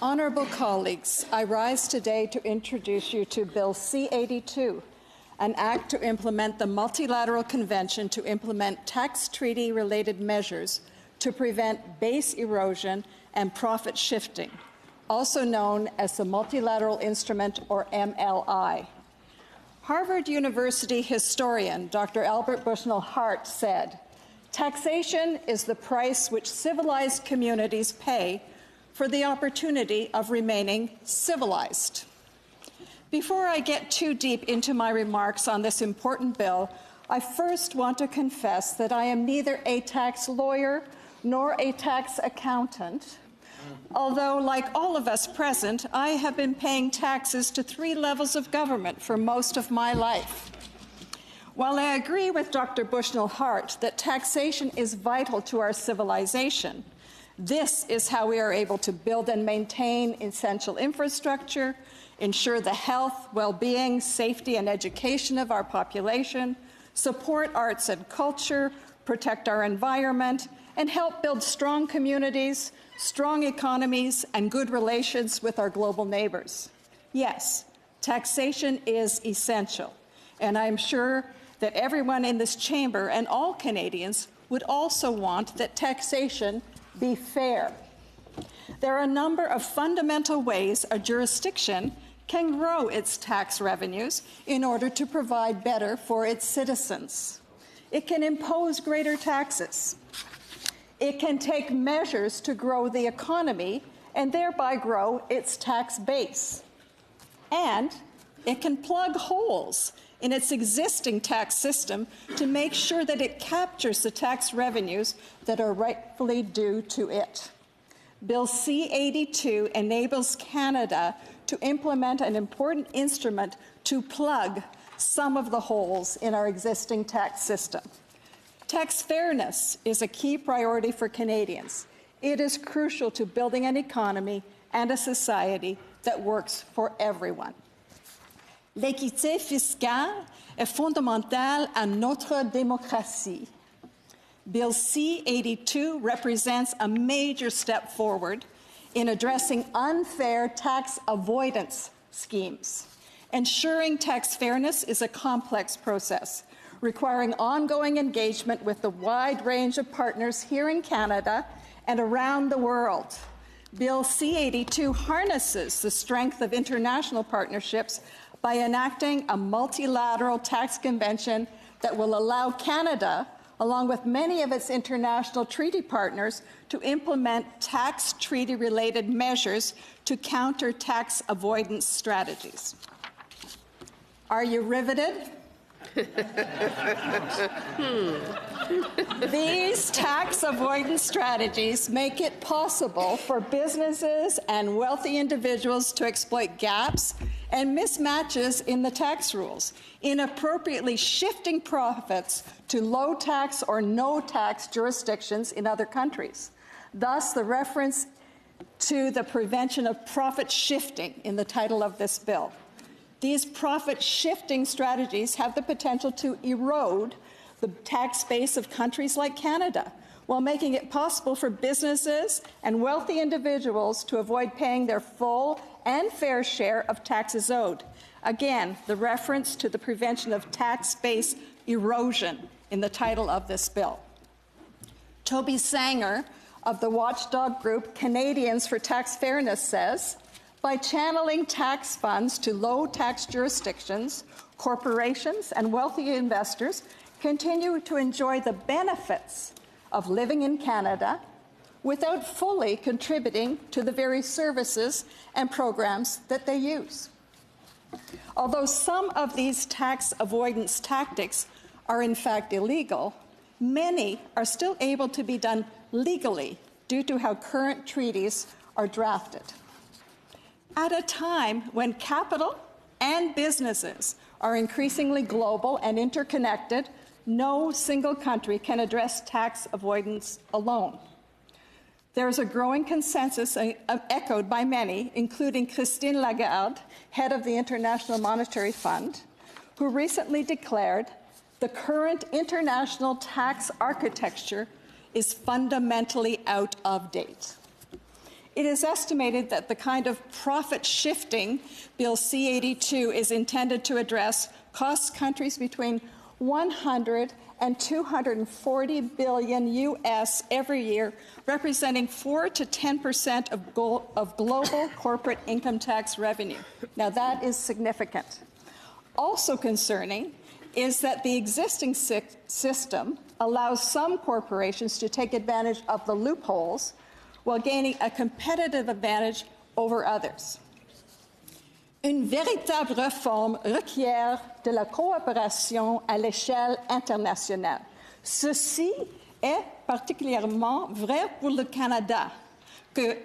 Honourable colleagues, I rise today to introduce you to Bill C-82, an act to implement the Multilateral Convention to implement tax treaty-related measures to prevent base erosion and profit shifting, also known as the Multilateral Instrument, or MLI. Harvard University historian Dr. Albert Bushnell Hart said, "Taxation is the price which civilized communities pay for the opportunity of remaining civilized." Before I get too deep into my remarks on this important bill, I first want to confess that I am neither a tax lawyer nor a tax accountant, although, like all of us present, I have been paying taxes to 3 levels of government for most of my life. While I agree with Dr. Bushnell Hart that taxation is vital to our civilization, this is how we are able to build and maintain essential infrastructure, ensure the health, well-being, safety, and education of our population, support arts and culture, protect our environment, and help build strong communities, strong economies, and good relations with our global neighbors. Yes, taxation is essential, and I'm sure that everyone in this chamber and all Canadians would also want that taxation be fair. There are a number of fundamental ways a jurisdiction can grow its tax revenues in order to provide better for its citizens. It can impose greater taxes. It can take measures to grow the economy and thereby grow its tax base. And it can plug holes in its existing tax system to make sure that it captures the tax revenues that are rightfully due to it. Bill C-82 enables Canada to implement an important instrument to plug some of the holes in our existing tax system. Tax fairness is a key priority for Canadians. It is crucial to building an economy and a society that works for everyone. L'équité fiscale est fondamentale à notre démocratie. Bill C-82 represents a major step forward in addressing unfair tax avoidance schemes. Ensuring tax fairness is a complex process, requiring ongoing engagement with the wide range of partners here in Canada and around the world. Bill C-82 harnesses the strength of international partnerships by enacting a multilateral tax convention that will allow Canada, along with many of its international treaty partners, to implement tax treaty-related measures to counter tax avoidance strategies. Are you riveted? These tax avoidance strategies make it possible for businesses and wealthy individuals to exploit gaps and mismatches in the tax rules, inappropriately shifting profits to low-tax or no-tax jurisdictions in other countries. Thus, the reference to the prevention of profit shifting in the title of this bill. These profit-shifting strategies have the potential to erode the tax base of countries like Canada, while making it possible for businesses and wealthy individuals to avoid paying their full and fair share of taxes owed. Again, the reference to the prevention of tax base erosion in the title of this bill. Toby Sanger of the watchdog group Canadians for Tax Fairness says, by channeling tax funds to low-tax jurisdictions, corporations and wealthy investors continue to enjoy the benefits of living in Canada without fully contributing to the very services and programs that they use. Although some of these tax avoidance tactics are in fact illegal, many are still able to be done legally due to how current treaties are drafted. At a time when capital and businesses are increasingly global and interconnected, no single country can address tax avoidance alone. There is a growing consensus echoed by many, including Christine Lagarde, head of the International Monetary Fund, who recently declared the current international tax architecture is fundamentally out of date. It is estimated that the kind of profit shifting Bill C-82 is intended to address costs countries between 100 and 240 billion US every year, representing 4 to 10% of global corporate income tax revenue. Now that is significant. Also concerning is that the existing system allows some corporations to take advantage of the loopholes while gaining a competitive advantage over others. Une véritable réforme requiert de la coopération à l'échelle internationale. Ceci est particulièrement vrai pour le Canada,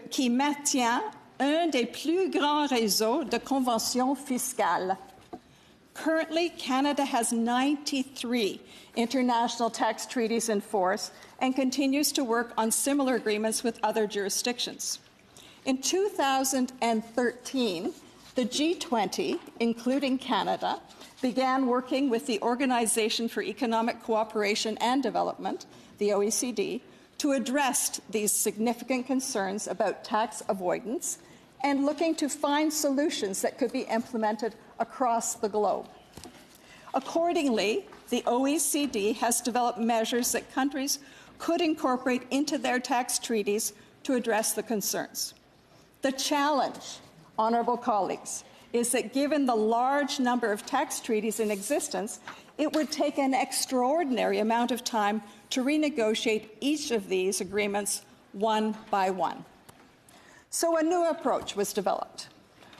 qui maintient un des plus grands réseaux de conventions fiscales. Currently, Canada has 93 international tax treaties in force and continues to work on similar agreements with other jurisdictions. In 2013, the G20, including Canada, began working with the Organization for Economic Cooperation and Development, the OECD, to address these significant concerns about tax avoidance and looking to find solutions that could be implemented across the globe. Accordingly, the OECD has developed measures that countries could incorporate into their tax treaties to address the concerns. The challenge, honorable colleagues, is that given the large number of tax treaties in existence, it would take an extraordinary amount of time to renegotiate each of these agreements one by one. So a new approach was developed,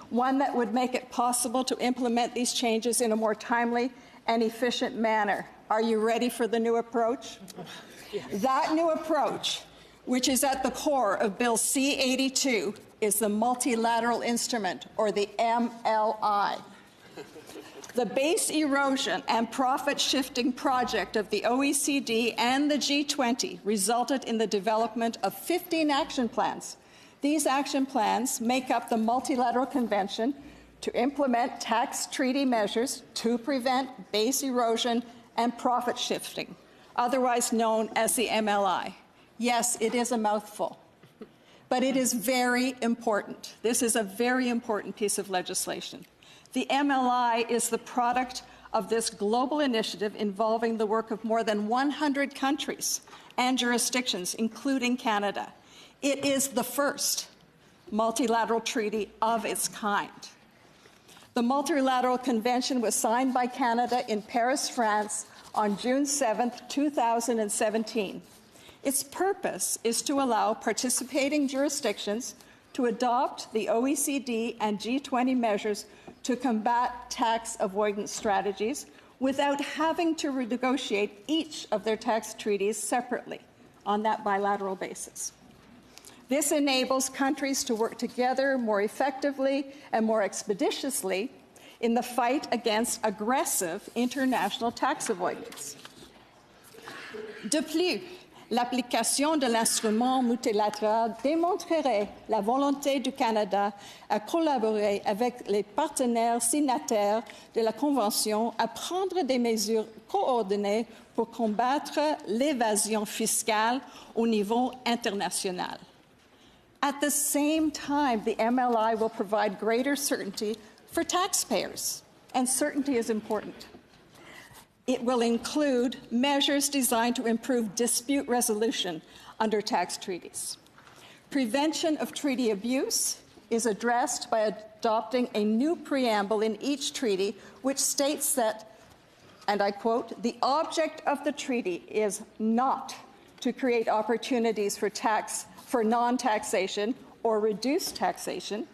one that would make it possible to implement these changes in a more timely and efficient manner. Are you ready for the new approach? That new approach, which is at the core of Bill C-82, is the multilateral instrument, or the MLI. The base erosion and profit shifting project of the OECD and the G20 resulted in the development of 15 action plans. These action plans make up the Multilateral Convention to implement tax treaty measures to prevent base erosion and profit shifting, otherwise known as the MLI. Yes, it is a mouthful, but it is very important. This is a very important piece of legislation. The MLI is the product of this global initiative involving the work of more than 100 countries and jurisdictions, including Canada. It is the first multilateral treaty of its kind. The Multilateral Convention was signed by Canada in Paris, France, on June 7, 2017. Its purpose is to allow participating jurisdictions to adopt the OECD and G20 measures to combat tax avoidance strategies without having to renegotiate each of their tax treaties separately on that bilateral basis. This enables countries to work together more effectively and more expeditiously in the fight against aggressive international tax avoidance. De plus, l'application de l'instrument multilatéral démontrerait la volonté du Canada à collaborer avec les partenaires signataires de la Convention à prendre des mesures coordonnées pour combattre l'évasion fiscale au niveau international. At the same time, the MLI will provide greater certainty for taxpayers, and certainty is important. It will include measures designed to improve dispute resolution under tax treaties. Prevention of treaty abuse is addressed by adopting a new preamble in each treaty which states that, and I quote, "The object of the treaty is not to create opportunities for non-taxation or reduced taxation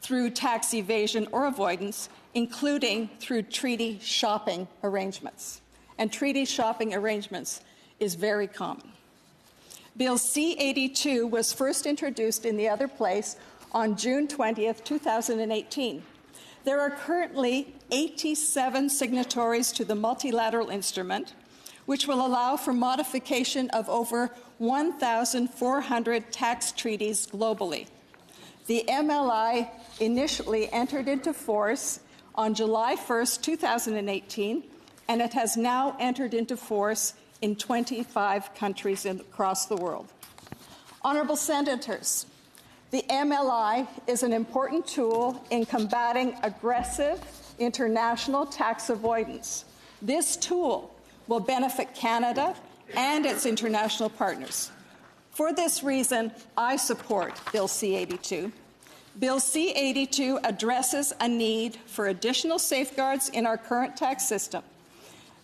through tax evasion or avoidance, including through treaty shopping arrangements." And treaty shopping arrangements is very common. Bill C-82 was first introduced in the other place on June 20th, 2018. There are currently 87 signatories to the multilateral instrument, which will allow for modification of over 1,400 tax treaties globally. The MLI initially entered into force on July 1st, 2018, and it has now entered into force in 25 countries across the world. Honorable Senators, The MLI is an important tool in combating aggressive international tax avoidance. This tool will benefit Canada and its international partners. For this reason, I support Bill C-82. Bill C-82 addresses a need for additional safeguards in our current tax system.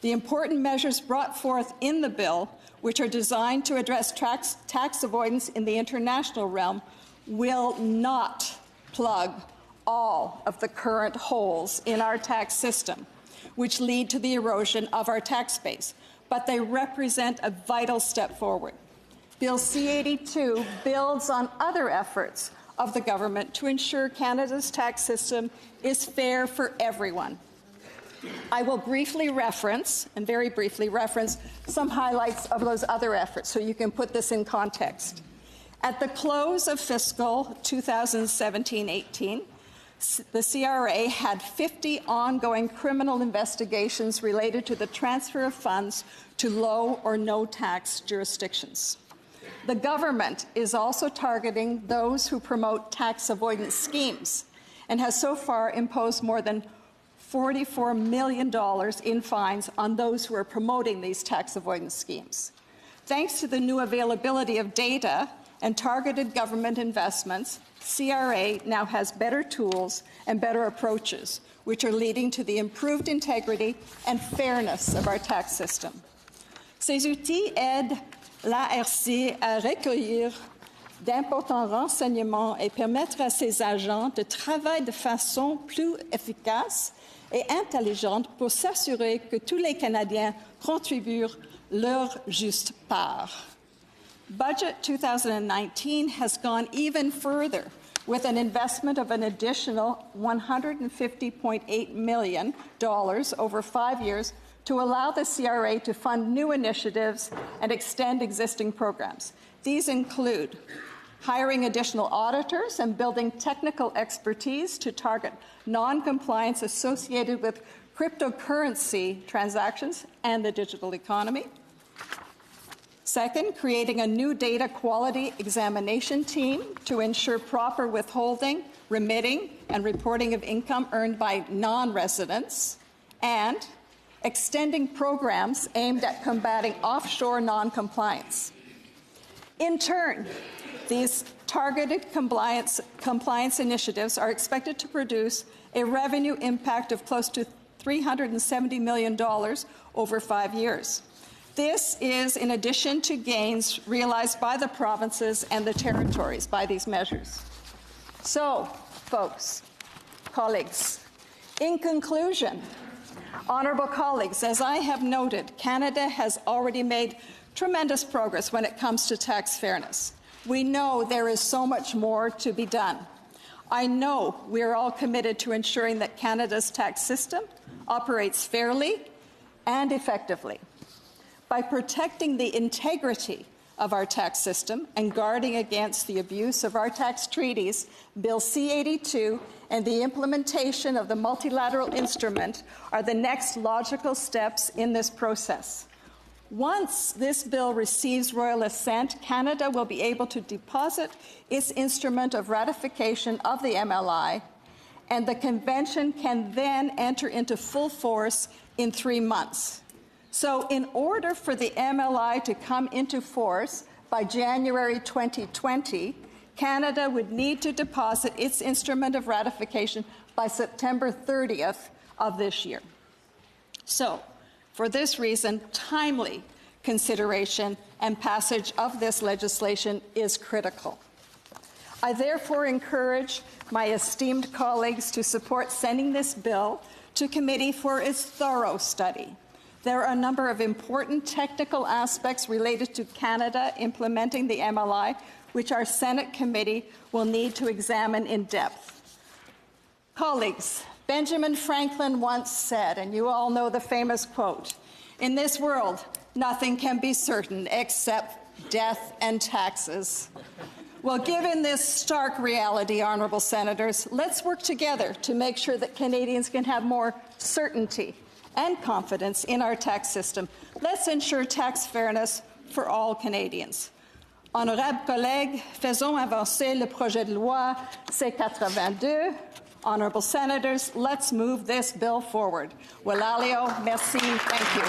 The important measures brought forth in the bill, which are designed to address tax avoidance in the international realm, will not plug all of the current holes in our tax system, which lead to the erosion of our tax base, but they represent a vital step forward. Bill C-82 builds on other efforts of the government to ensure Canada's tax system is fair for everyone. I will briefly reference, and very briefly reference, some highlights of those other efforts so you can put this in context. At the close of fiscal 2017-18, the CRA had 50 ongoing criminal investigations related to the transfer of funds to low or no tax jurisdictions. The government is also targeting those who promote tax avoidance schemes and has so far imposed more than $44 million in fines on those who are promoting these tax avoidance schemes. Thanks to the new availability of data and targeted government investments, CRA now has better tools and better approaches, which are leading to the improved integrity and fairness of our tax system. Ces outils aident l'ARC à recueillir d'importants renseignements et permettre à ses agents de travailler de façon plus efficace et intelligente pour s'assurer que tous les Canadiens contribuent leur juste part. Budget 2019 has gone even further with an investment of an additional $150.8 million over 5 years to allow the CRA to fund new initiatives and extend existing programs. These include hiring additional auditors and building technical expertise to target non-compliance associated with cryptocurrency transactions and the digital economy. Second, creating a new data quality examination team to ensure proper withholding, remitting, and reporting of income earned by non-residents, and extending programs aimed at combating offshore non-compliance. In turn, these targeted compliance initiatives are expected to produce a revenue impact of close to $370 million over 5 years. This is in addition to gains realized by the provinces and the territories by these measures. So, folks, colleagues, in conclusion, honourable colleagues, as I have noted, Canada has already made tremendous progress when it comes to tax fairness. We know there is so much more to be done. I know we are all committed to ensuring that Canada's tax system operates fairly and effectively. By protecting the integrity of our tax system and guarding against the abuse of our tax treaties, Bill C-82 and the implementation of the multilateral instrument are the next logical steps in this process. Once this bill receives royal assent, Canada will be able to deposit its instrument of ratification of the MLI, and the convention can then enter into full force in 3 months. So in order for the MLI to come into force by January 2020, Canada would need to deposit its instrument of ratification by September 30th of this year. So, for this reason, timely consideration and passage of this legislation is critical. I therefore encourage my esteemed colleagues to support sending this bill to committee for its thorough study. There are a number of important technical aspects related to Canada implementing the MLI, which our Senate committee will need to examine in depth. Colleagues, Benjamin Franklin once said, and you all know the famous quote, "In this world, nothing can be certain except death and taxes." Well, given this stark reality, honourable senators, let's work together to make sure that Canadians can have more certainty and confidence in our tax system. Let's ensure tax fairness for all Canadians. Honorables collègues, faisons avancer le projet de loi C-82. Honorable senators, let's move this bill forward. Walalio, merci, thank you.